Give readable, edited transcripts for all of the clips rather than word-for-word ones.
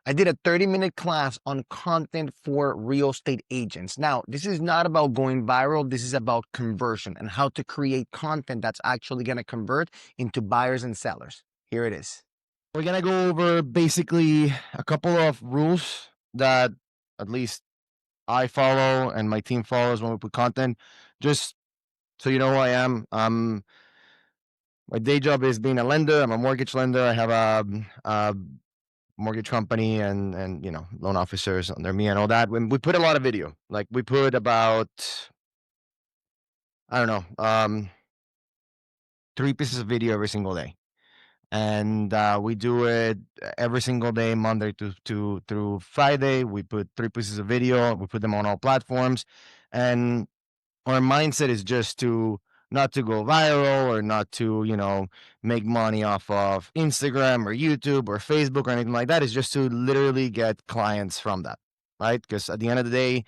I did a 30-minute class on content for real estate agents. Now, this is not about going viral. This is about conversion and how to create content that's actually going to convert into buyers and sellers. Here it is. We're going to go over basically a couple of rules that at least I follow and my team follows when we put content. Just so you know who I am. My day job is being a lender. I'm a mortgage lender. I have a mortgage company and loan officers under me and all that. When we put a lot of video, like we put about, I don't know, 3 pieces of video every single day. And we do it every single day, Monday through Friday. We put 3 pieces of video. We put them on all platforms. And our mindset is just to not to go viral or not to, make money off of Instagram or YouTube or Facebook or anything like that. It's just to literally get clients from that, right? Because at the end of the day,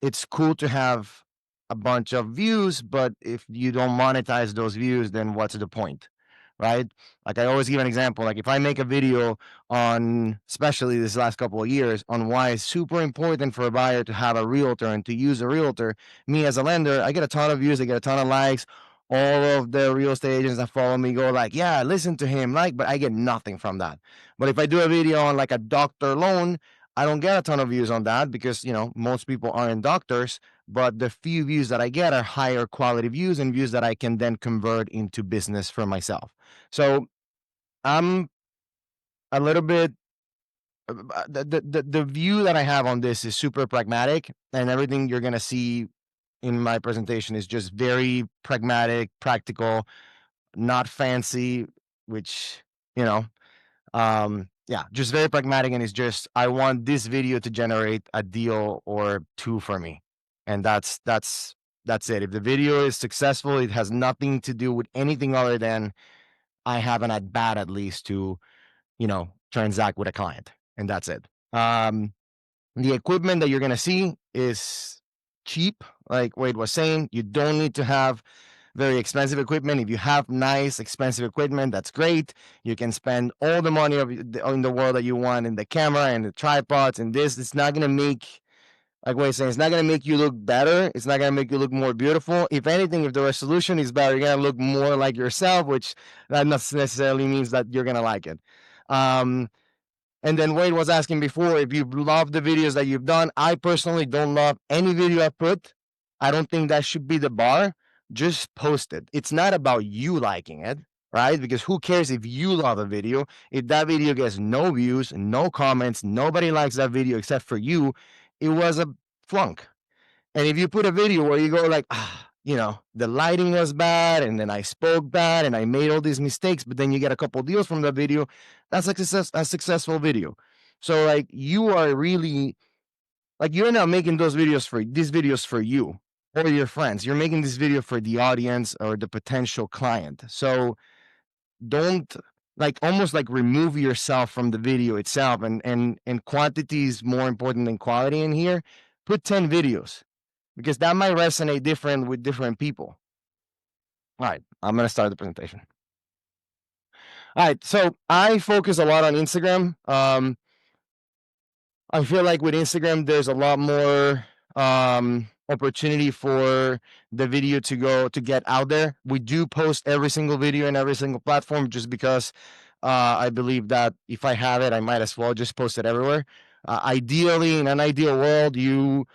it's cool to have a bunch of views, but if you don't monetize those views, then what's the point? Right? Like I always give an example. Like if I make a video on, especially this last couple of years, on why it's super important for a buyer to have a realtor and to use a realtor, me as a lender, I get a ton of views, I get a ton of likes. All of the real estate agents that follow me go like, yeah, listen to him, but I get nothing from that. But if I do a video on like a doctor loan, I don't get a ton of views on that because, most people aren't doctors, but the few views that I get are higher quality views and views that I can then convert into business for myself. So I'm a little bit, the view that I have on this is super pragmatic, and everything you're going to see in my presentation is just very pragmatic, practical, not fancy, which, just very pragmatic. And it's just, I want this video to generate a deal or two for me. And that's it. If the video is successful, it has nothing to do with anything other than I have an at bat at least to, transact with a client. And that's it. The equipment that you're going to see is cheap. Like Wade was saying, you don't need to have very expensive equipment. If you have nice, expensive equipment, that's great. You can spend all the money in the world that you want in the camera and the tripods and this. It's not going to make, like Wade's saying, it's not going to make you look better. It's not going to make you look more beautiful. If anything, if the resolution is better, you're going to look more like yourself, which that not necessarily means that you're going to like it. And then Wade was asking before if you love the videos that you've done. I personally don't love any video I put. I don't think that should be the bar. Just post it. It's not about you liking it, right? Because who cares if you love a video? If that video gets no views, no comments, nobody likes that video except for you, it was a flunk. And if you put a video where you go like, the lighting was bad and then I spoke bad and I made all these mistakes, but then you get a couple deals from that video, that's like a successful video. So like you are really, like you're not making these videos for you or your friends. You're making this video for the audience or the potential client. So don't almost remove yourself from the video itself, and quantity is more important than quality in here. Put 10 videos because that might resonate different with different people. All right, I'm going to start the presentation. All right, so I focus a lot on Instagram. I feel like with Instagram, there's a lot more opportunity for the video to get out there. We do post every single video in every single platform just because I believe that if I have it, I might as well just post it everywhere. Ideally, in an ideal world, you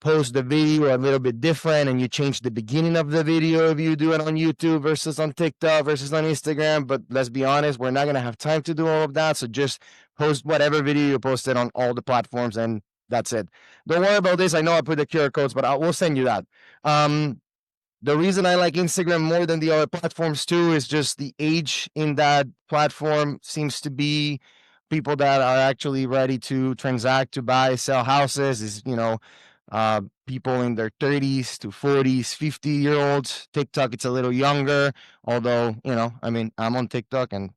post the video a little bit different and you change the beginning of the video if you do it on YouTube versus on TikTok versus on Instagram. But let's be honest, we're not going to have time to do all of that. So just post whatever video you posted on all the platforms and that's it. Don't worry about this. I know I put the QR codes, but we'll send you that. The reason I like Instagram more than the other platforms too is just the age in that platform seems to be people that are actually ready to transact, to buy, sell houses, is, people in their 30s to 40s, 50-year-olds. TikTok, it's a little younger, although, I'm on TikTok and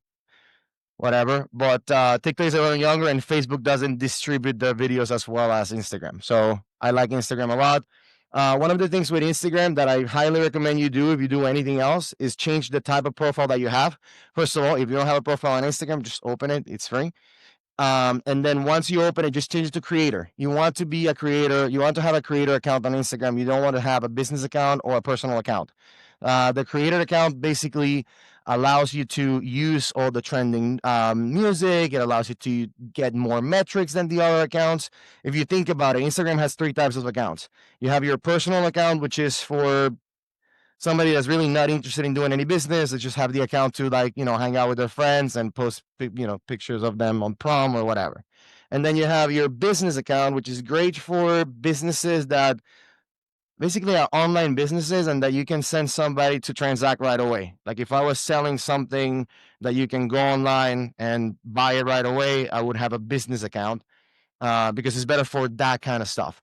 whatever, but TikTok is a little younger and Facebook doesn't distribute the videos as well as Instagram. So I like Instagram a lot. One of the things with Instagram that I highly recommend you do if you do anything else is change the type of profile that you have. First of all, if you don't have a profile on Instagram, just open it. It's free. And then once you open it, just change it to creator. You want to be a creator. You want to have a creator account on Instagram. You don't want to have a business account or a personal account. The creator account basically allows you to use all the trending music. It allows you to get more metrics than the other accounts. If you think about it, Instagram has three types of accounts. You have your personal account, which is for somebody that's really not interested in doing any business. They just have the account to, like, hang out with their friends and post, pictures of them on prom or whatever. And then you have your business account, which is great for businesses that basically are online businesses and that you can send somebody to transact right away. Like if I was selling something that you can go online and buy it right away, I would have a business account because it's better for that kind of stuff.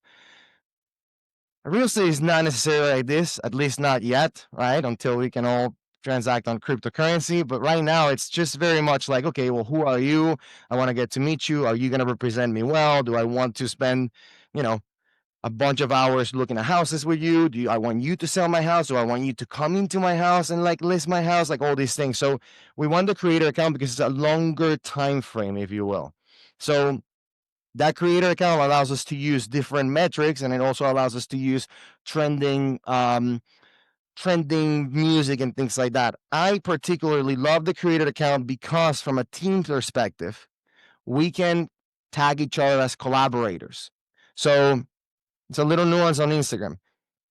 Real estate is not necessarily like this, at least not yet, right? Until we can all transact on cryptocurrency. But right now, it's just very much like, okay, well, who are you? I want to get to meet you. Are you going to represent me well? Do I want to spend, you know, a bunch of hours looking at houses with you? I want you to sell my house? Do I want you to come into my house and like list my house? Like all these things. So we want the creator account because it's a longer time frame, if you will. So that creator account allows us to use different metrics, and it also allows us to use trending trending music and things like that. I particularly love the creator account because from a team perspective, we can tag each other as collaborators. So it's a little nuance on Instagram.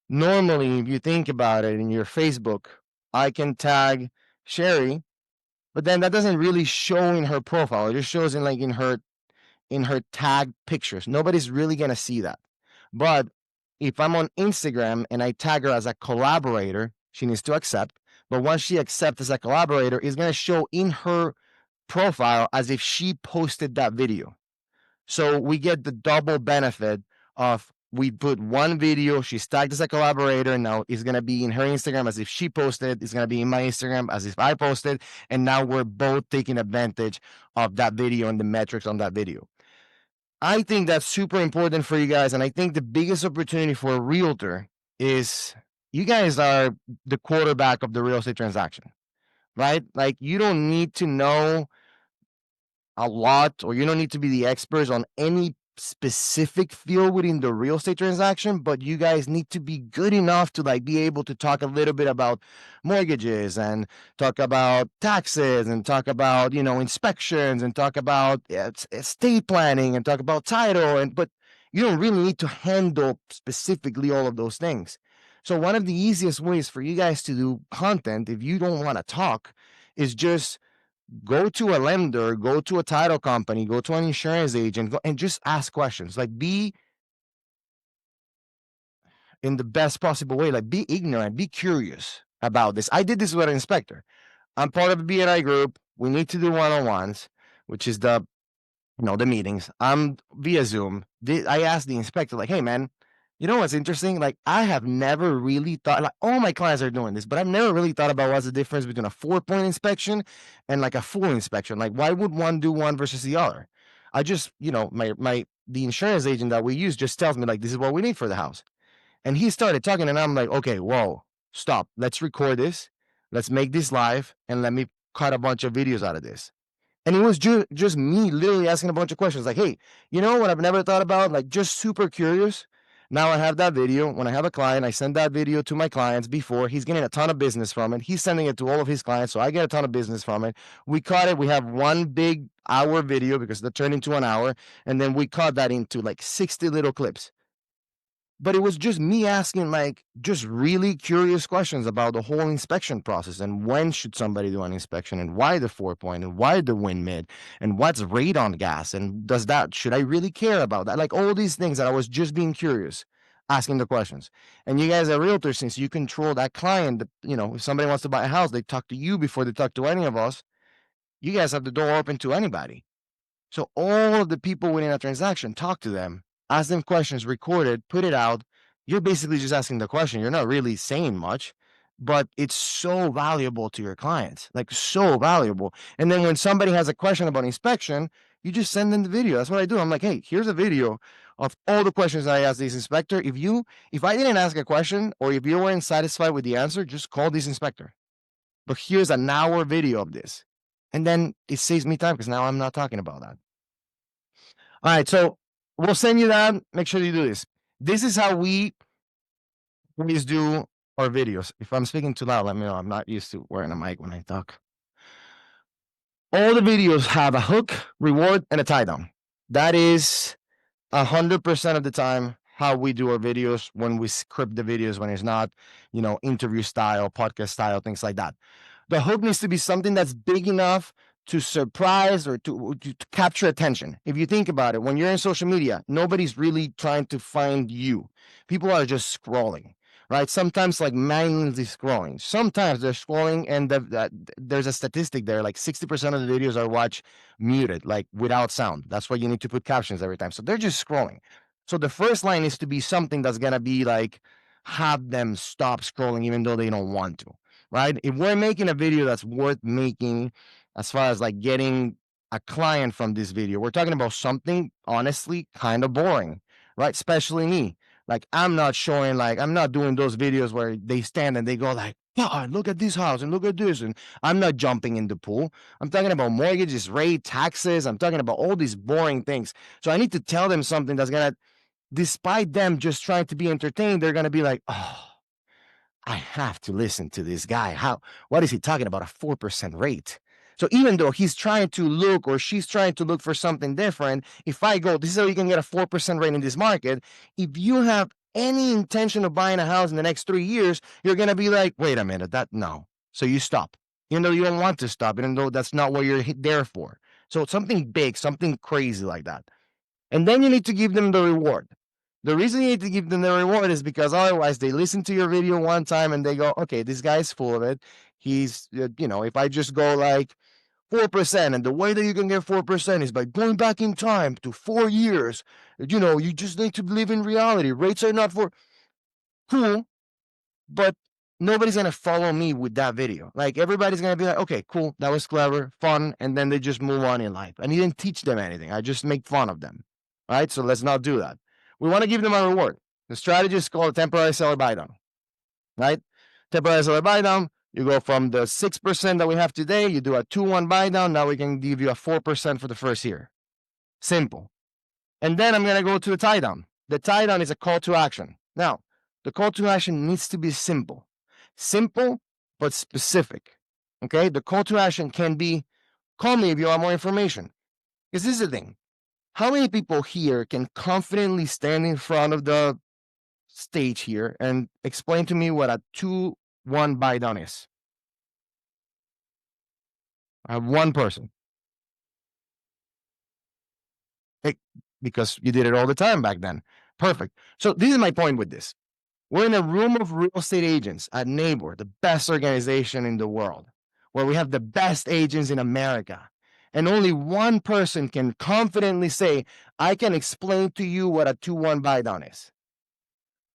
Normally, if you think about it in your Facebook, I can tag Sherry, but then that doesn't really show in her profile. It just shows in her tag pictures. Nobody's really going to see that. But if I'm on Instagram and I tag her as a collaborator, she needs to accept. But once she accepts as a collaborator, it's going to show in her profile as if she posted that video. So we get the double benefit of we put one video, she's tagged as a collaborator. Now it's going to be in her Instagram as if she posted. It's going to be in my Instagram as if I posted. And now we're both taking advantage of that video and the metrics on that video. I think that's super important for you guys. And I think the biggest opportunity for a realtor is you guys are the quarterback of the real estate transaction, right? Like you don't need to know a lot, or you don't need to be the experts on any specific field within the real estate transaction, but you guys need to be good enough to like be able to talk a little bit about mortgages and talk about taxes and talk about inspections and talk about estate planning and talk about title, but you don't really need to handle specifically all of those things. So one of the easiest ways for you guys to do content, if you don't want to talk, is just go to a lender, go to a title company, go to an insurance agent, and just ask questions. Like be in the best possible way, like be ignorant, be curious about this. I did this with an inspector. I'm part of a BNI group. We need to do one-on-ones, which is the meetings. I'm via Zoom. I asked the inspector, like, hey man, you know what's interesting? Like, I have never really thought, like, all my clients are doing this, but I've never really thought about what's the difference between a 4-point inspection and like a full inspection. Like, why would one do one versus the other? I just, the insurance agent that we use just tells me, like, this is what we need for the house. And he started talking, and I'm like, okay, whoa, stop. Let's record this. Let's make this live, and let me cut a bunch of videos out of this. And it was just me literally asking a bunch of questions like, hey, you know what I've never thought about? Like, just super curious. Now I have that video. When I have a client, I send that video to my clients before. He's getting a ton of business from it. He's sending it to all of his clients, so I get a ton of business from it. We cut it. We have one big hour video because that turned into an hour. And then we cut that into like 60 little clips. But it was just me asking like just really curious questions about the whole inspection process and when should somebody do an inspection and why the 4-point and why the wind mid and what's radon gas and should I really care about that? Like all these things that I was just being curious, asking the questions. And you guys are realtors, since you control that client, if somebody wants to buy a house, they talk to you before they talk to any of us. You guys have the door open to anybody. So all of the people within a transaction, talk to them, ask them questions, record it, put it out. You're basically just asking the question. You're not really saying much. but it's so valuable to your clients, like so valuable. And then when somebody has a question about inspection, you just send them the video. That's what I do. I'm like, hey, here's a video of all the questions I asked this inspector. If I didn't ask a question or if you weren't satisfied with the answer, just call this inspector. But here's an hour video of this. And then it saves me time because now I'm not talking about that. All right, so we'll send you that. Make sure you do this. This is how we always do our videos. If I'm speaking too loud, let me know. I'm not used to wearing a mic when I talk. All the videos have a hook, reward, and a tie down. That is 100% of the time how we do our videos when we script the videos, when it's not, interview style, podcast style, things like that. The hook needs to be something that's big enough to surprise or to capture attention. If you think about it, when you're in social media, nobody's really trying to find you. People are just scrolling, right? Sometimes like mindlessly scrolling. Sometimes they're scrolling and there's a statistic there, like 60% of the videos are watched muted, like without sound. That's why you need to put captions every time. So they're just scrolling. So the first line is to be something that's going to be like, have them stop scrolling even though they don't want to, right? If we're making a video that's worth making, as far as like getting a client from this video, we're talking about something honestly kind of boring, right? Especially me. Like I'm not doing those videos where they stand and they go like, God, look at this house and look at this. And I'm not jumping in the pool. I'm talking about mortgages, rate, taxes. I'm talking about all these boring things. So I need to tell them something that's going to, despite them just trying to be entertained, they're going to be like, oh, I have to listen to this guy. What is he talking about? A 4% rate. So even though he's trying to look or she's trying to look for something different, if I go, this is how you can get a 4% rate in this market. If you have any intention of buying a house in the next 3 years, you're going to be like, wait a minute, no. So you stop, even though you don't want to stop, even though that's not what you're there for. So it's something big, something crazy like that. And then you need to give them the reward. The reason you need to give them the reward is because otherwise they listen to your video one time and they go, okay, this guy's full of it. He's, if I just go like 4%, and the way that you can get 4% is by going back in time to 4 years. You just need to live in reality. Rates are not for cool, but nobody's going to follow me with that video. Like everybody's going to be like, okay, cool. That was clever, fun. And then they just move on in life. And you didn't teach them anything. I just make fun of them. Right. So let's not do that. We want to give them a reward. The strategy is called a temporary seller buy down. Right. Temporary seller buy down. You go from the 6% that we have today. You do a 2-1 buy down. Now we can give you a 4% for the first year. Simple. And then I'm going to go to a tie down. The tie down is a call to action. Now, the call to action needs to be simple. Simple, but specific. Okay? The call to action can be, call me if you want more information. Because this is the thing. How many people here can confidently stand in front of the stage here and explain to me what a 2-1 buy down is? I have one person. Because you did it all the time back then. Perfect. So this is my point with this. We're in a room of real estate agents at Neighbor, the best organization in the world, where we have the best agents in America. And only one person can confidently say, I can explain to you what a 2-1 buy down is.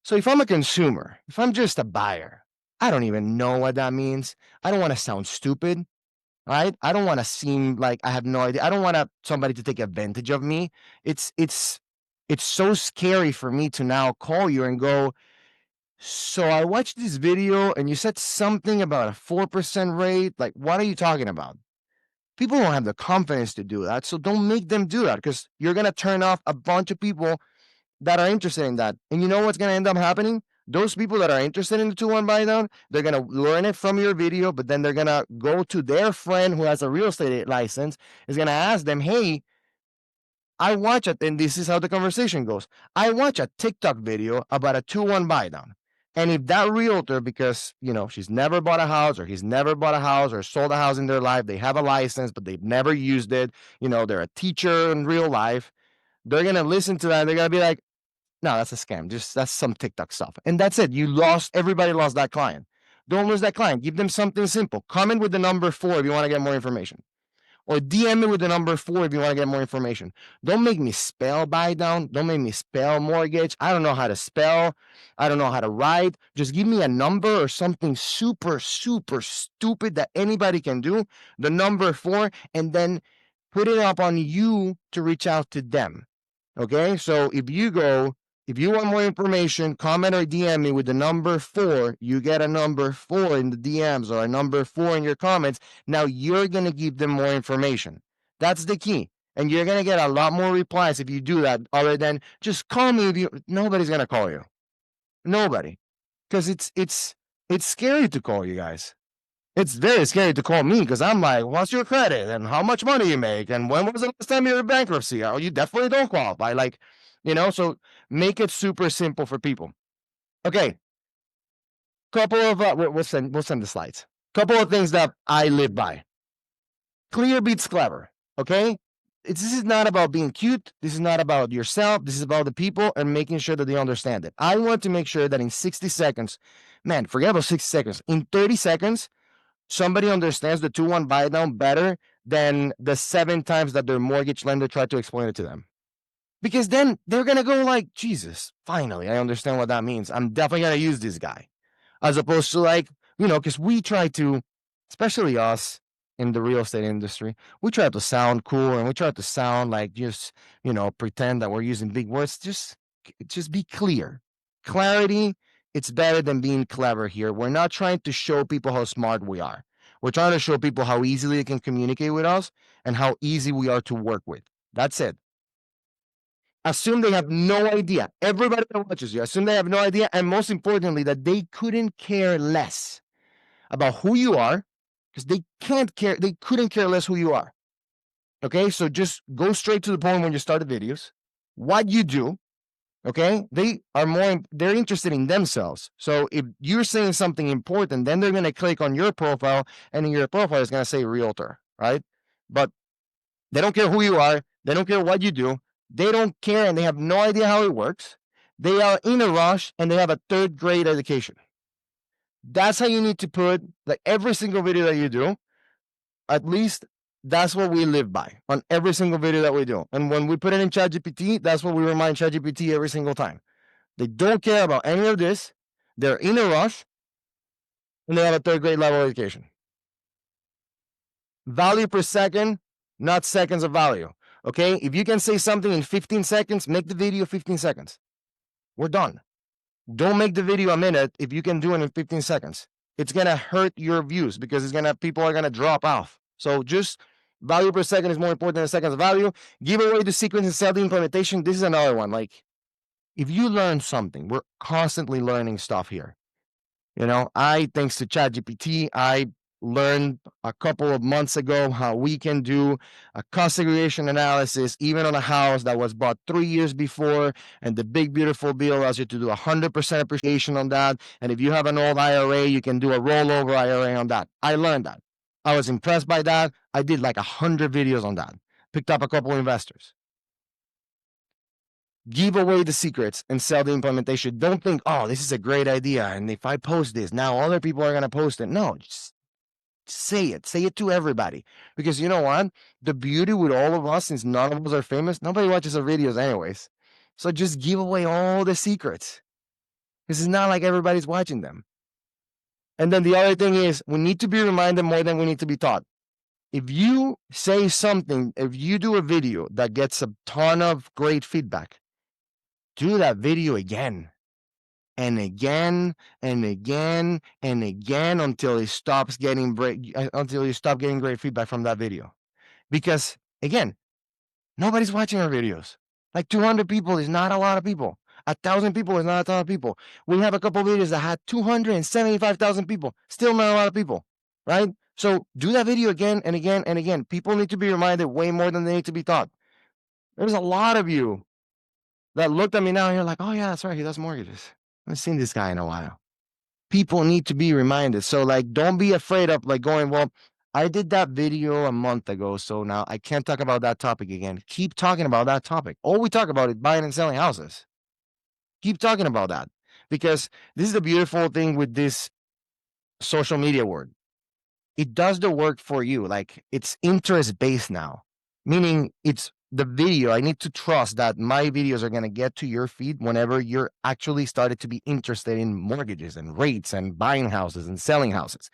So if I'm a consumer, if I'm just a buyer, I don't even know what that means. I don't want to sound stupid, right? I don't want to seem like I have no idea. I don't want somebody to take advantage of me. It's so scary for me to now call you and go, so I watched this video and you said something about a 4% rate. Like, what are you talking about? People don't have the confidence to do that. So don't make them do that because you're going to turn off a bunch of people that are interested in that. And you know what's going to end up happening? Those people that are interested in the 2-1 buy down, they're going to learn it from your video, but then they're going to go to their friend who has a real estate license, is going to ask them, hey, I watch it, and this is how the conversation goes. I watch a TikTok video about a 2-1 buy down. And if that realtor, because she's never bought a house or he's never bought a house or sold a house in their life, they have a license, but they've never used it, they're a teacher in real life, they're gonna listen to that and they're gonna be like, no, that's a scam. That's some TikTok stuff. And that's it. Everybody lost that client. Don't lose that client. Give them something simple. Comment with the number 4 if you want to get more information. or DM me with the number 4 if you want to get more information. Don't make me spell buy down. Don't make me spell mortgage. I don't know how to spell. I don't know how to write. Just give me a number or something super, super stupid that anybody can do, the number 4, and then put it up on you to reach out to them. Okay, so if you want more information, comment or DM me with the number 4. You get a number 4 in the DMs or a number 4 in your comments. Now you're going to give them more information. That's the key. And you're going to get a lot more replies if you do that, other than just call me. Nobody's going to call you. Nobody. Because it's scary to call you guys. It's very scary to call me because I'm like, what's your credit and how much money you make and when was the last time you were in bankruptcy? Oh, you definitely don't qualify. Like, so make it super simple for people. Okay. Couple of we'll send the slides. Couple of things that I live by. Clear beats clever. Okay. This is not about being cute. This is not about yourself. This is about the people and making sure that they understand it. I want to make sure that in 60 seconds, man, forget about 60 seconds. In 30 seconds, somebody understands the 2-1 buy down better than the 7 times that their mortgage lender tried to explain it to them. Because then they're going to go like, Jesus, finally, I understand what that means. I'm definitely going to use this guy. As opposed to like, because we try to, especially us in the real estate industry, we try to sound cool and we try to sound like just, pretend that we're using big words. Just be clear. Clarity, it's better than being clever here. We're not trying to show people how smart we are. We're trying to show people how easily they can communicate with us and how easy we are to work with. That's it. Assume they have no idea. Everybody that watches you, assume they have no idea. And most importantly, that they couldn't care less about who you are, because they couldn't care less who you are. Okay, so just go straight to the point when you start the videos. What you do, okay? They're interested in themselves. So if you're saying something important, then they're going to click on your profile, and in your profile is going to say Realtor, right? But they don't care who you are. They don't care what you do. They don't care, and they have no idea how it works. They are in a rush, and they have a 3rd grade education. That's how you need to put like every single video that you do. At least that's what we live by on every single video that we do. And when we put it in ChatGPT, that's what we remind ChatGPT every single time. They don't care about any of this. They're in a rush, and they have a 3rd grade level education. Value per second, not seconds of value. Okay, if you can say something in 15 seconds, make the video 15 seconds. We're done. Don't make the video a minute if you can do it in 15 seconds. It's going to hurt your views because people are going to drop off. So just value per second is more important than seconds of value. Give away the secrets and sell the implementation. This is another one. Like, if you learn something, we're constantly learning stuff here. Thanks to ChatGPT, I learned a couple of months ago how we can do a cost segregation analysis even on a house that was bought 3 years before, and the big beautiful bill allows you to do 100% appreciation on that. And if you have an old IRA, you can do a rollover IRA on that. I learned that. I was impressed by that. I did like 100 videos on that. Picked up a couple of investors. Give away the secrets and sell the implementation. Don't think, oh, this is a great idea, and if I post this, now other people are going to post it. No, just say it. Say it to everybody. Because you know what? The beauty with all of us, since none of us are famous, nobody watches our videos anyways. So just give away all the secrets. Because it's not like everybody's watching them. And then the other thing is, we need to be reminded more than we need to be taught. If you say something, if you do a video that gets a ton of great feedback, do that video again and again and again and again until you stop getting great feedback from that video. Because again, nobody's watching our videos. Like 200 people is not a lot of people. 1,000 people is not a ton of people. We have a couple of videos that had 275,000 people. Still not a lot of people, right? So do that video again and again and again. People need to be reminded way more than they need to be taught. There's a lot of you that looked at me now and you're like, oh yeah, that's right, he does mortgages. I haven't seen this guy in a while. People need to be reminded. So like, don't be afraid of like going, well, I did that video a month ago, so now I can't talk about that topic again. Keep talking about that topic. All we talk about is buying and selling houses. Keep talking about that, because this is the beautiful thing with this social media world. it does the work for you. Like it's interest based now, meaning it's the video. I need to trust that my videos are going to get to your feed whenever you're actually started to be interested in mortgages and rates and buying houses and selling houses.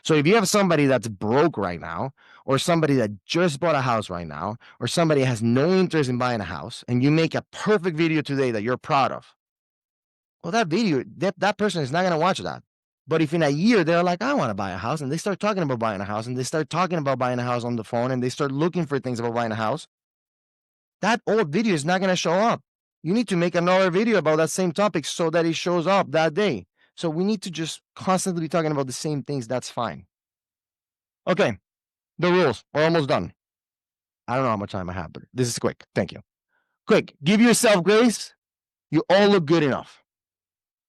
So if you have somebody that's broke right now, or somebody that just bought a house right now, or somebody has no interest in buying a house, and you make a perfect video today that you're proud of, well, that video, that person is not going to watch that. But if in a year they're like, I want to buy a house, and they start talking about buying a house, and they start talking about buying a house on the phone, and they start looking for things about buying a house, that old video is not going to show up. You need to make another video about that same topic so that it shows up that day. So we need to just constantly be talking about the same things. That's fine. Okay, the rules. We're almost done. I don't know how much time I have, but this is quick. Thank you. Quick, give yourself grace. You all look good enough.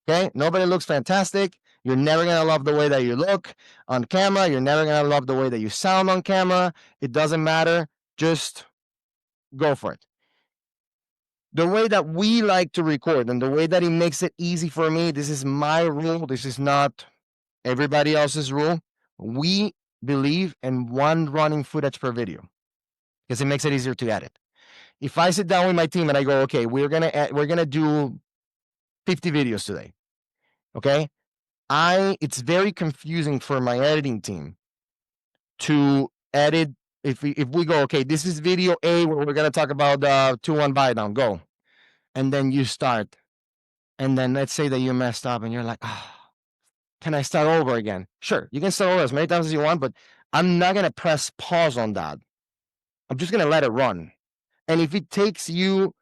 Okay, nobody looks fantastic. You're never going to love the way that you look on camera. You're never going to love the way that you sound on camera. It doesn't matter. Just go for it. The way that we like to record and the way that it makes it easy for me, this is my rule. This is not everybody else's rule. We believe in one running footage per video because it makes it easier to edit. If I sit down with my team and I go, okay, we're gonna do 50 videos today. Okay, it's very confusing for my editing team to edit. If we go, okay, this is video A where we're gonna talk about 2-1 buy down, go, and then you start, and then let's say that you messed up and you're like, can I start over again? Sure, you can start over as many times as you want, but I'm not gonna press pause on that. I'm just gonna let it run. And if it takes you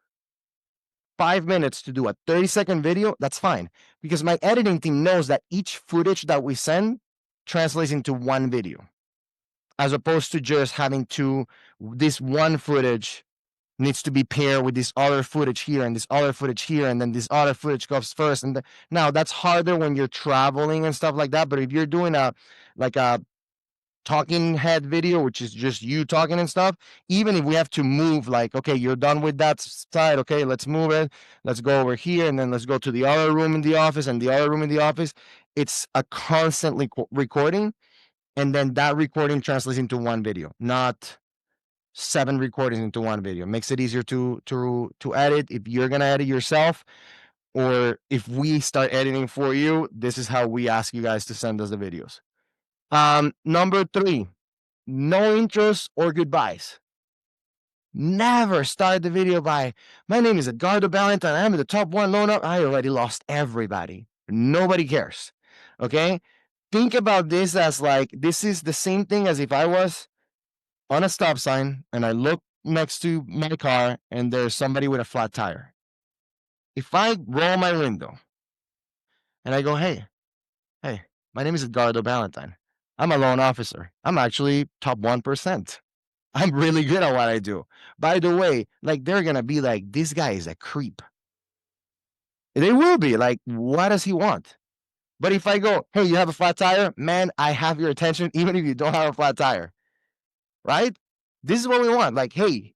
5 minutes to do a 30-second video, that's fine. Because my editing team knows that each footage that we send translates into one video. As opposed to just having this one footage needs to be paired with this other footage here and this other footage here, and then this other footage comes first. And now that's harder when you're traveling and stuff like that. But if you're doing a talking head video, which is just you talking and stuff, even if we have to move, like, okay, you're done with that side, okay, let's move it, let's go over here, and then let's go to the other room in the office and the other room in the office. It's a constantly recording, and then that recording translates into one video, not 7 recordings into one video. It makes it easier to edit. If you're gonna edit yourself, or if we start editing for you, this is how we ask you guys to send us the videos. Number 3, no intros or goodbyes. Never start the video by, my name is Edgardo Ballantyne, I'm the top 1 loan up. I already lost everybody. Nobody cares. Okay? Think about this as like, this is the same thing as if I was on a stop sign and I look next to my car and there's somebody with a flat tire. If I roll my window and I go, hey, my name is Edgardo Ballantyne. I'm a loan officer. I'm actually top 1%. I'm really good at what I do. By the way, like, they're going to be like, this guy is a creep. They will be like, what does he want? But if I go, hey, you have a flat tire? Man, I have your attention even if you don't have a flat tire. Right? This is what we want. Like, hey,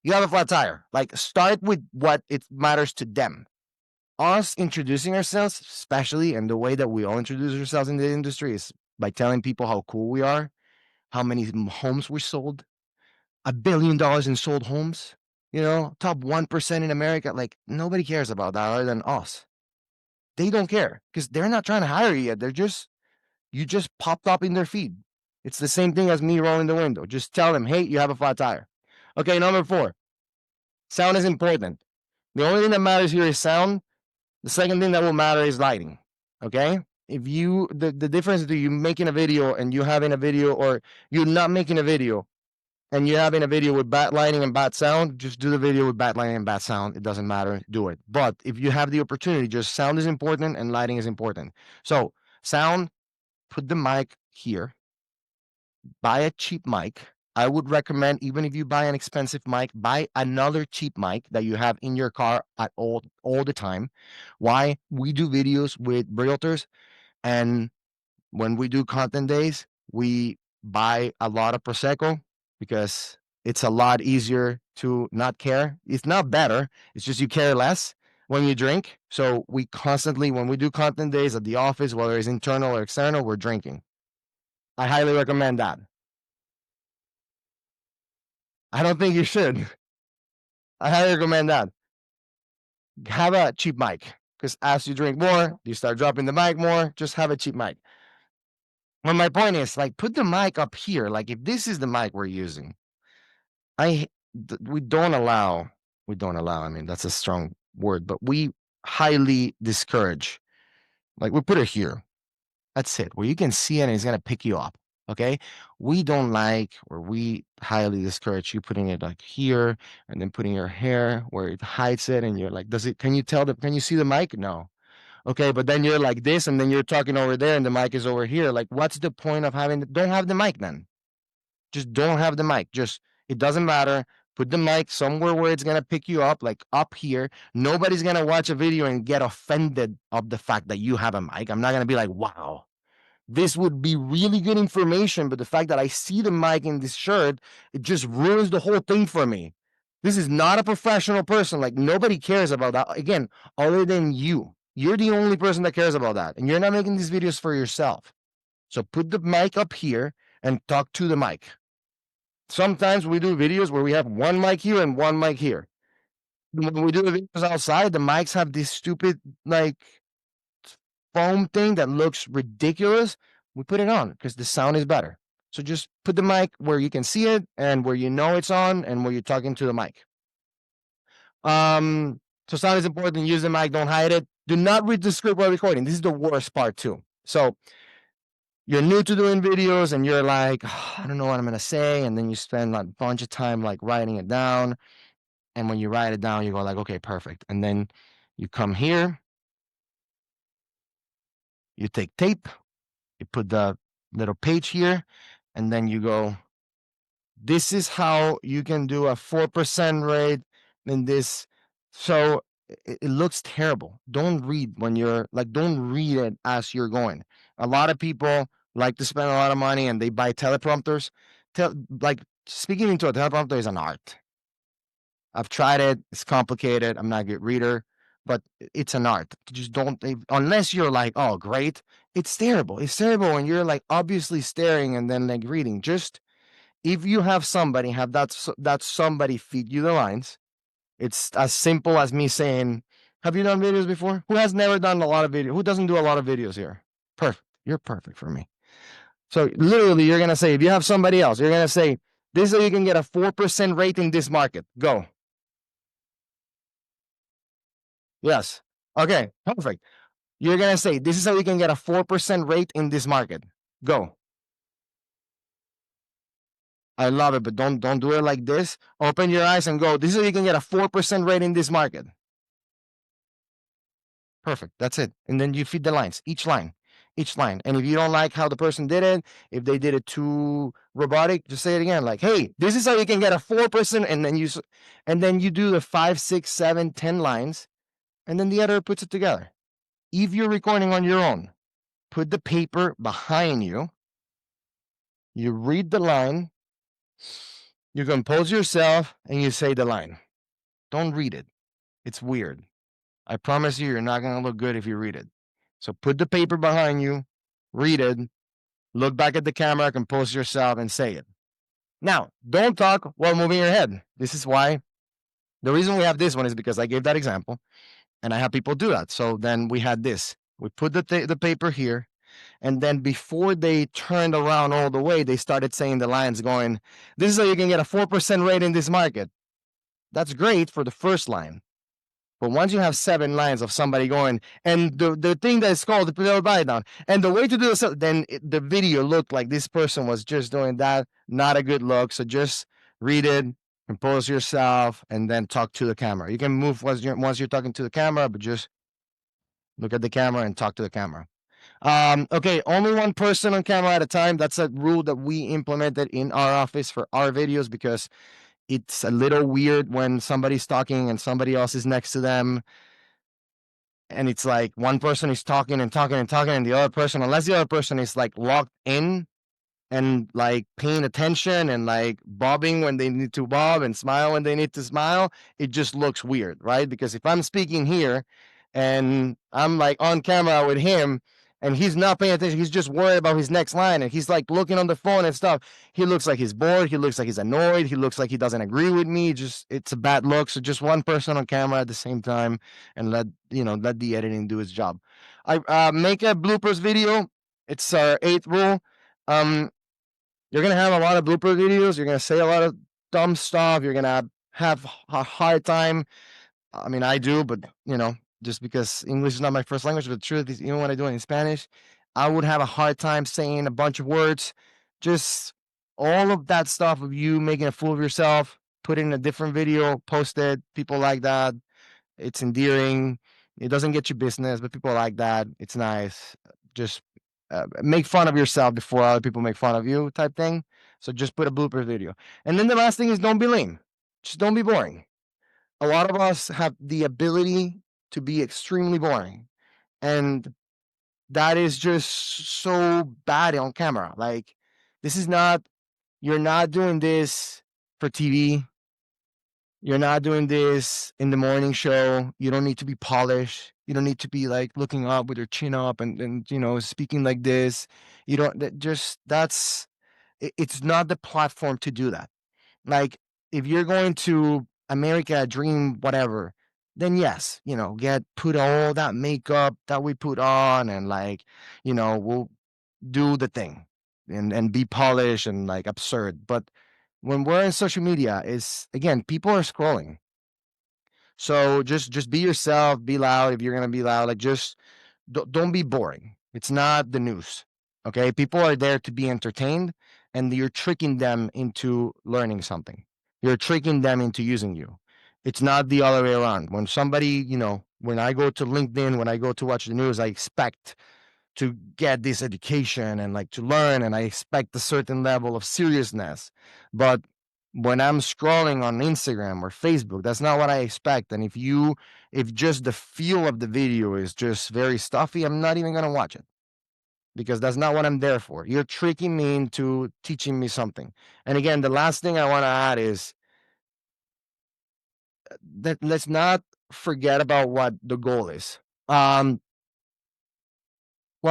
you have a flat tire. Like, start with what it matters to them. Us introducing ourselves, especially, and the way that we all introduce ourselves in the industry is by telling people how cool we are, how many homes we sold, $1 billion in sold homes, top 1% in America. Like, nobody cares about that other than us. They don't care because they're not trying to hire you yet. You just popped up in their feed. It's the same thing as me rolling the window. Just tell them, hey, you have a flat tire. Okay, number 4, sound is important. The only thing that matters here is sound. The second thing that will matter is lighting. Okay? If the difference between you making a video and you having a video, or you're not making a video and you're having a video with bad lighting and bad sound, just do the video with bad lighting and bad sound. It doesn't matter. Do it. But if you have the opportunity, just sound is important and lighting is important. So sound, put the mic here. Buy a cheap mic. I would recommend, even if you buy an expensive mic, buy another cheap mic that you have in your car at all the time. Why? We do videos with Realtors, and when we do content days, we buy a lot of Prosecco because it's a lot easier to not care. It's not better. It's just you care less when you drink. So we constantly, when we do content days at the office, whether it's internal or external, we're drinking. I highly recommend that. I don't think you should. I highly recommend that. Have a cheap mic, because as you drink more, you start dropping the mic more. Just have a cheap mic. Well, my point is, like, put the mic up here. Like, if this is the mic we're using, we don't allow. We don't allow. I mean, that's a strong word, but we highly discourage. Like, we put it here. That's it, where you can see it and it's gonna pick you up. Okay. We don't like, or we highly discourage you putting it like here and then putting your hair where it hides it. And you're like, can you tell can you see the mic? No. Okay. But then you're like this and then you're talking over there and the mic is over here. Like, what's the point of don't have the mic then? Just don't have the mic. It doesn't matter. Put the mic somewhere where it's going to pick you up, like up here. Nobody's going to watch a video and get offended of the fact that you have a mic. I'm not going to be like, wow, this would be really good information, but the fact that I see the mic in this shirt, it just ruins the whole thing for me. This is not a professional person. Like, nobody cares about that. Again, other than you. You're the only person that cares about that. And you're not making these videos for yourself. So put the mic up here and talk to the mic. Sometimes we do videos where we have one mic here and one mic here. When we do the videos outside, the mics have this stupid, like, foam thing that looks ridiculous. We put it on because the sound is better. So just put the mic where you can see it and where you know it's on and where you're talking to the mic. So sound is important. Use the mic. Don't hide it. Do not read the script while recording. This is the worst part too. So you're new to doing videos and you're like, oh, I don't know what I'm going to say. And then you spend a bunch of time like writing it down. And when you write it down, you go like, okay, perfect. And then you come here, you take tape, you put the little page here, and then you go, this is how you can do a 4% rate in this. So it looks terrible. Don't read when you're like, don't read it as you're going. A lot of people like to spend a lot of money and they buy teleprompters. Like, speaking into a teleprompter is an art. I've tried it. It's complicated. I'm not a good reader, but it's an art. Just don't, unless you're like, oh, great. It's terrible. It's terrible when you're like obviously staring and then like reading. Just if you have somebody, have that somebody feed you the lines. It's as simple as me saying, have you done videos before? Who has never done a lot of videos? Who doesn't do a lot of videos here? Perfect. You're perfect for me. So literally, you're going to say, if you have somebody else, you're going to say, this is how you can get a 4% rate in this market. Go. Yes. Okay, perfect. You're going to say, this is how you can get a 4% rate in this market. Go. I love it, but don't do it like this. Open your eyes and go, this is how you can get a 4% rate in this market. Perfect. That's it. And then you feed the lines, each line. And if you don't like how the person did it, if they did it too robotic, just say it again. Like, hey, this is how you can get a 4%. And then you do the 5, 6, 7, 10 lines. And then the editor puts it together. If you're recording on your own, put the paper behind you. You read the line. You compose yourself and you say the line. Don't read it. It's weird. I promise you're not going to look good if you read it. So put the paper behind you, read it, look back at the camera, compose yourself, and say it. Now, don't talk while moving your head. This is why the reason we have this one is because I gave that example and I have people do that. So then we had this. We put the paper here, and then before they turned around all the way, they started saying the lines going, this is how you can get a 4% rate in this market. That's great for the first line. But once you have 7 lines of somebody going, and the thing that is called the buy down, and the way to do this, then the video looked like this person was just doing that. Not a good look. So just read it, compose yourself, and then talk to the camera. You can move once you're talking to the camera, but just look at the camera and talk to the camera. Okay, only one person on camera at a time. That's a rule that we implemented in our office for our videos because it's a little weird when somebody's talking and somebody else is next to them. And it's like one person is talking and talking and talking, and the other person, unless the other person is like locked in and like paying attention and like bobbing when they need to bob and smile when they need to smile, it just looks weird, right? Because if I'm speaking here and I'm like on camera with him and he's not paying attention. He's just worried about his next line, and he's like looking on the phone and stuff. He looks like he's bored. He looks like he's annoyed. He looks like he doesn't agree with me. Just it's a bad look. So just one person on camera at the same time, and let the editing do its job. I make a bloopers video. It's our eighth rule. Um, you're gonna have a lot of blooper videos. You're gonna say a lot of dumb stuff. You're gonna have a hard time. I mean, I do, but just because English is not my first language, but the truth is, even when I do it in Spanish, I would have a hard time saying a bunch of words. Just all of that stuff of you making a fool of yourself, put it in a different video, post it. People like that. It's endearing. It doesn't get you business, but people like that. It's nice. Just make fun of yourself before other people make fun of you, type thing. So just put a blooper video. And then the last thing is don't be lame. Just don't be boring. A lot of us have the ability to be extremely boring. And that is just so bad on camera. Like, you're not doing this for TV. You're not doing this in the morning show. You don't need to be polished. You don't need to be like looking up with your chin up and speaking like this. You don't that just that's it's not the platform to do that. Like, if you're going to America, dream, whatever, then yes, put all that makeup that we put on, and we'll do the thing and be polished and like absurd. But when we're in social media, is again, people are scrolling. So just be yourself, be loud if you're gonna be loud. Like, just don't be boring. It's not the news. Okay, people are there to be entertained, and you're tricking them into learning something. You're tricking them into using you. It's not the other way around. When somebody, when I go to LinkedIn, when I go to watch the news, I expect to get this education and like to learn, and I expect a certain level of seriousness. But when I'm scrolling on Instagram or Facebook, that's not what I expect. And if just the feel of the video is just very stuffy, I'm not even going to watch it, because that's not what I'm there for. You're tricking me into teaching me something. And again, the last thing I want to add is that let's not forget about what the goal is. What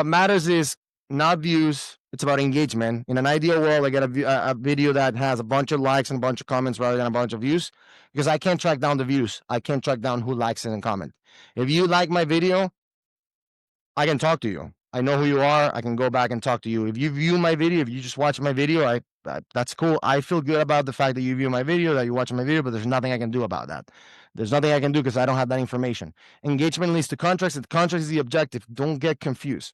matters is not views. It's about engagement. In an ideal world, I get a video that has a bunch of likes and a bunch of comments rather than a bunch of views, because I can't track down the views. I can't track down who likes it and comment. If you like my video, I can talk to you. I know who you are. I can go back and talk to you. If you view my video, if you just watch my video, that's cool. I feel good about the fact that you view my video, that you watch my video, but there's nothing I can do about that. There's nothing I can do because I don't have that information. Engagement leads to contracts. If the contract is the objective, don't get confused.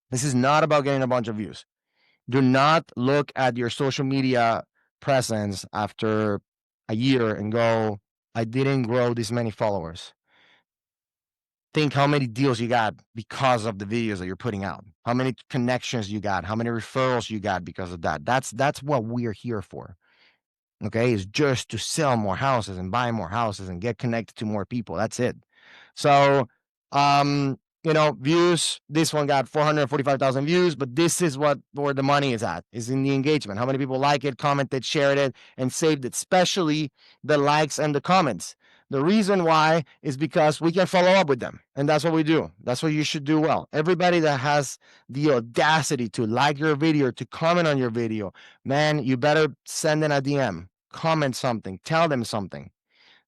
This is not about getting a bunch of views. Do not look at your social media presence after a year and go, I didn't grow this many followers. Think how many deals you got because of the videos that you're putting out, how many connections you got, how many referrals you got because of that. That's what we're here for. Okay, is just to sell more houses and buy more houses and get connected to more people. That's it. So, views. This one got 445,000 views, but this is where the money is in the engagement. How many people like it, commented, shared it, and saved it, especially the likes and the comments. The reason why is because we can follow up with them, and that's what we do. That's what you should do well. Everybody that has the audacity to like your video, to comment on your video, man, you better send in a DM, comment something, tell them something.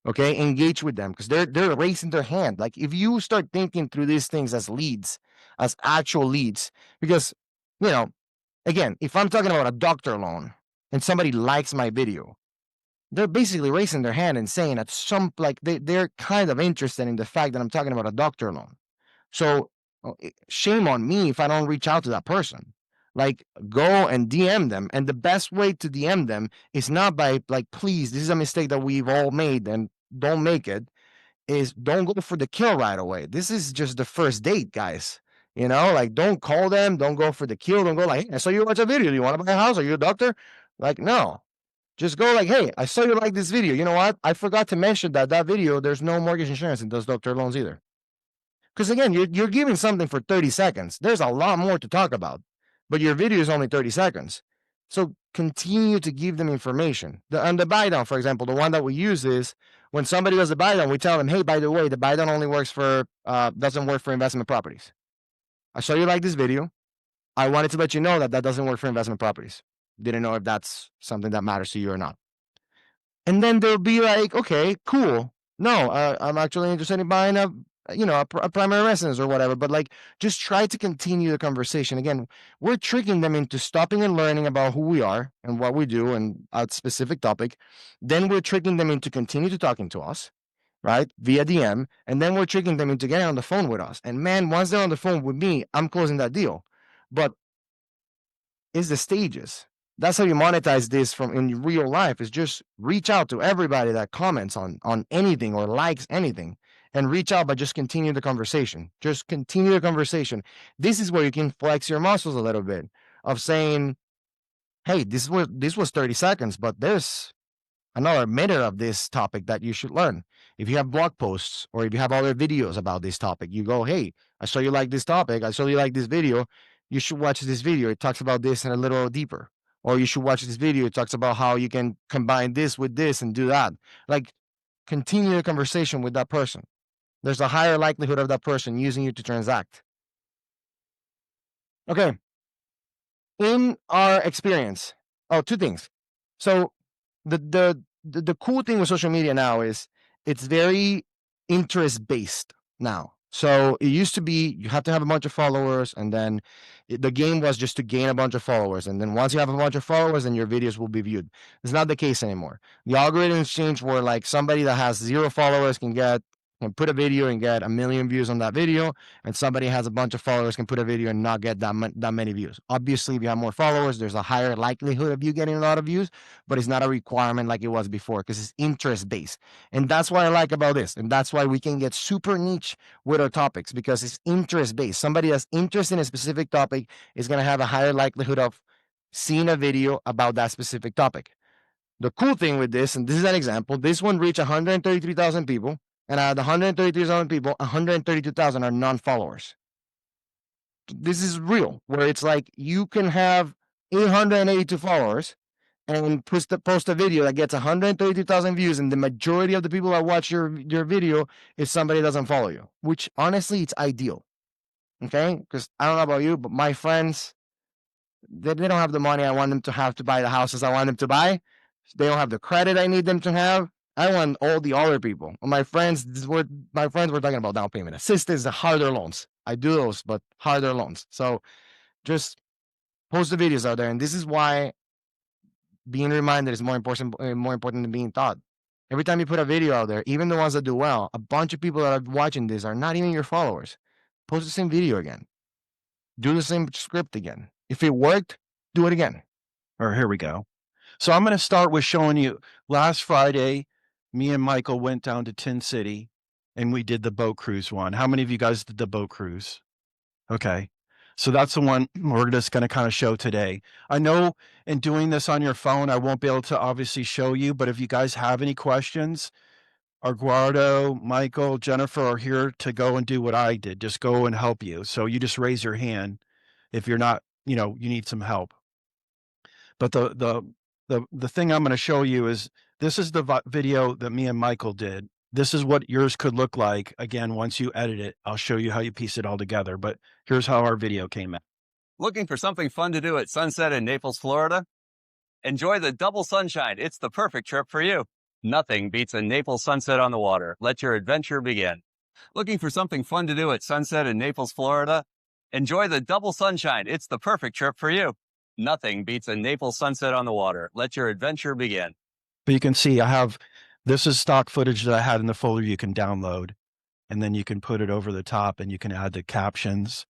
Okay, engage with them, because they're raising their hand. Like, if you start thinking through these things as leads, as actual leads, because again, if I'm talking about a doctor loan and somebody likes my video, they're basically raising their hand and saying that they're kind of interested in the fact that I'm talking about a doctor loan. So shame on me if I don't reach out to that person. Like, go and DM them. And the best way to DM them is not by like, please, this is a mistake that we've all made and don't make it, is don't go for the kill right away. This is just the first date, guys. Like, don't call them, don't go for the kill, don't go like, hey, I saw you watch a video. Do you want to buy a house? Are you a doctor? Like, no. Just go like, hey, I saw you like this video. You know what? I forgot to mention that video, there's no mortgage insurance in those doctor loans either. Because again, you're giving something for 30 seconds. There's a lot more to talk about, but your video is only 30 seconds. So continue to give them information. On the buy down, for example, the one that we use is when somebody does the buy down, we tell them, hey, by the way, the buy down only doesn't work for investment properties. I saw you like this video. I wanted to let you know that that doesn't work for investment properties. Didn't know if that's something that matters to you or not. And then they'll be like, okay, cool. No, I'm actually interested in buying a primary residence or whatever. But like, just try to continue the conversation. Again, we're tricking them into stopping and learning about who we are and what we do and a specific topic. Then we're tricking them into continue to talking to us, right, via DM. And then we're tricking them into getting on the phone with us. And man, once they're on the phone with me, I'm closing that deal. But is the stages. That's how you monetize this from in real life, is just reach out to everybody that comments on anything or likes anything, and reach out, but just continue the conversation. Just continue the conversation. This is where you can flex your muscles a little bit of saying, hey, this was 30 seconds, but there's another minute of this topic that you should learn. If you have blog posts or if you have other videos about this topic, you go, hey, I saw you like this topic. I saw you like this video. You should watch this video. It talks about this and a little deeper. Or you should watch this video. It talks about how you can combine this with this and do that. Like, continue the conversation with that person. There's a higher likelihood of that person using you to transact. Okay. In our experience, two things. So the cool thing with social media now is it's very interest based now. So it used to be you have to have a bunch of followers, and then the game was just to gain a bunch of followers, and then once you have a bunch of followers, then your videos will be viewed. It's not the case anymore. The algorithms changed where like somebody that has 0 followers can put a video and get 1 million views on that video, and somebody has a bunch of followers can put a video and not get that many views. Obviously, if you have more followers, there's a higher likelihood of you getting a lot of views, but it's not a requirement like it was before because it's interest based. And that's what I like about this. And that's why we can get super niche with our topics, because it's interest based. Somebody that's interested in a specific topic is going to have a higher likelihood of seeing a video about that specific topic. The cool thing with this, and this is an example, this one reached 133,000 people. And out of the 133,000 people, 132,000 are non-followers. This is real, where it's like you can have 882 followers and post a video that gets 132,000 views, and the majority of the people that watch your video is somebody that doesn't follow you, which honestly, it's ideal. Okay? Because I don't know about you, but my friends, they don't have the money I want them to have to buy the houses I want them to buy. They don't have the credit I need them to have. I want all the other people. My friends were talking about down payment assistance, the harder loans. I do those, but harder loans. So just post the videos out there. And this is why being reminded is more important than being taught. Every time you put a video out there, even the ones that do well, a bunch of people that are watching this are not even your followers. Post the same video again. Do the same script again. If it worked, do it again. Or here we go. So I'm going to start with showing you. Last Friday, me and Michael went down to Tin City and we did the boat cruise one. How many of you guys did the boat cruise? Okay. So that's the one we're just going to kind of show today. I know in doing this on your phone, I won't be able to obviously show you, but if you guys have any questions, Eduardo, Michael, Jennifer are here to go and do what I did. Just go and help you. So you just raise your hand if you're not, you need some help. But the thing I'm going to show you is this is the video that me and Michael did. This is what yours could look like. Again, once you edit it, I'll show you how you piece it all together. But here's how our video came out. Looking for something fun to do at sunset in Naples, Florida? Enjoy the double sunshine. It's the perfect trip for you. Nothing beats a Naples sunset on the water. Let your adventure begin. Looking for something fun to do at sunset in Naples, Florida? Enjoy the double sunshine. It's the perfect trip for you. Nothing beats a Naples sunset on the water. Let your adventure begin. But you can see this is stock footage that I had in the folder you can download, and then you can put it over the top and you can add the captions.